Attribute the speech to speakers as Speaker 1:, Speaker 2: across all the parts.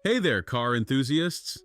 Speaker 1: Hey there, car enthusiasts!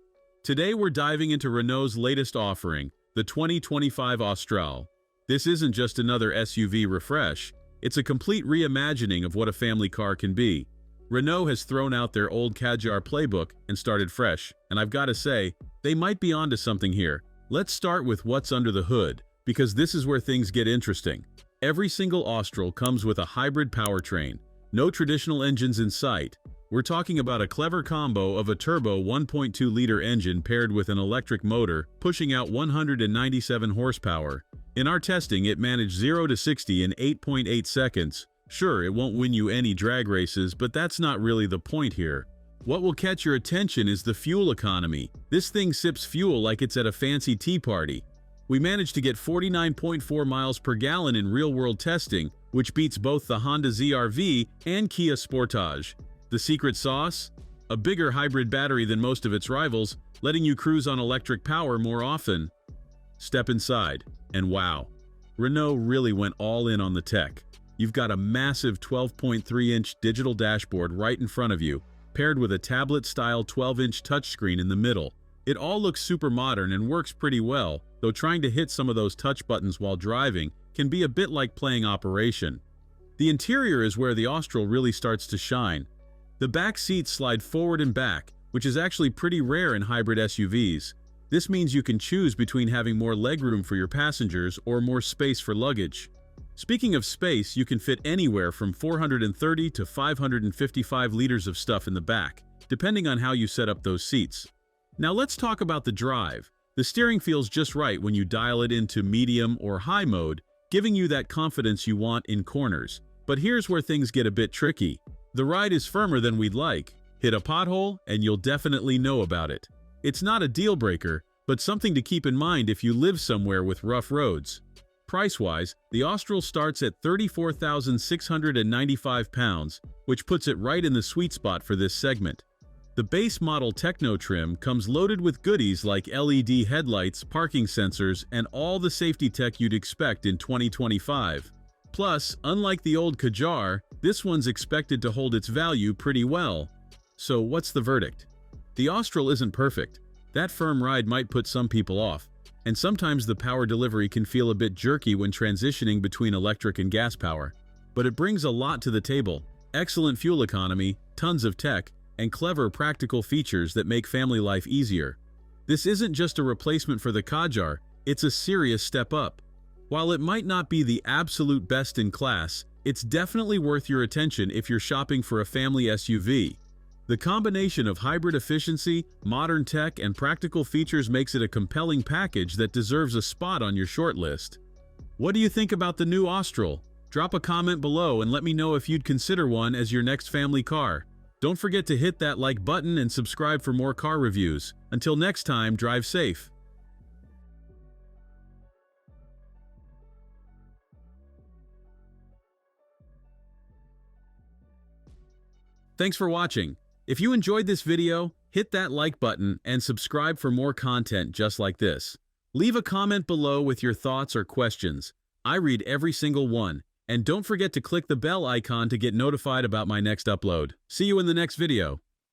Speaker 1: Today we're diving into Renault's latest offering, the 2025 Austral. This isn't just another SUV refresh, it's a complete reimagining of what a family car can be. Renault has thrown out their old Kadjar playbook and started fresh, and I've got to say, they might be onto something here. Let's start with what's under the hood, because this is where things get interesting. Every single Austral comes with a hybrid powertrain, no traditional engines in sight. We're talking about a clever combo of a turbo 1.2-liter engine paired with an electric motor, pushing out 197 horsepower. In our testing, it managed 0 to 60 in 8.8 seconds. Sure, it won't win you any drag races, but that's not really the point here. What will catch your attention is the fuel economy. This thing sips fuel like it's at a fancy tea party. We managed to get 49.4 miles per gallon in real-world testing, which beats both the Honda ZR-V and Kia Sportage. The secret sauce? A bigger hybrid battery than most of its rivals, letting you cruise on electric power more often. Step inside, and wow, Renault really went all in on the tech. You've got a massive 12.3-inch digital dashboard right in front of you, paired with a tablet-style 12-inch touchscreen in the middle. It all looks super modern and works pretty well, though trying to hit some of those touch buttons while driving can be a bit like playing Operation. The interior is where the Austral really starts to shine. The back seats slide forward and back, which is actually pretty rare in hybrid SUVs. This means you can choose between having more legroom for your passengers or more space for luggage. Speaking of space, you can fit anywhere from 430 to 555 liters of stuff in the back, depending on how you set up those seats. Now let's talk about the drive. The steering feels just right when you dial it into medium or high mode, giving you that confidence you want in corners. But here's where things get a bit tricky. The ride is firmer than we'd like. Hit a pothole and you'll definitely know about it. It's not a deal breaker, but something to keep in mind if you live somewhere with rough roads. Price-wise, the Austral starts at £34,695, which puts it right in the sweet spot for this segment. The base model Techno trim comes loaded with goodies like LED headlights, parking sensors, and all the safety tech you'd expect in 2025. Plus, unlike the old Kadjar, this one's expected to hold its value pretty well. So what's the verdict? The Austral isn't perfect. That firm ride might put some people off, and sometimes the power delivery can feel a bit jerky when transitioning between electric and gas power. But it brings a lot to the table. Excellent fuel economy, tons of tech, and clever practical features that make family life easier. This isn't just a replacement for the Kadjar, it's a serious step up. While it might not be the absolute best in class, it's definitely worth your attention if you're shopping for a family SUV. The combination of hybrid efficiency, modern tech, and practical features makes it a compelling package that deserves a spot on your shortlist. What do you think about the new Austral? Drop a comment below and let me know if you'd consider one as your next family car. Don't forget to hit that like button and subscribe for more car reviews. Until next time, drive safe. Thanks for watching. If you enjoyed this video, hit that like button and subscribe for more content just like this. Leave a comment below with your thoughts or questions. I read every single one. And don't forget to click the bell icon to get notified about my next upload. See you in the next video.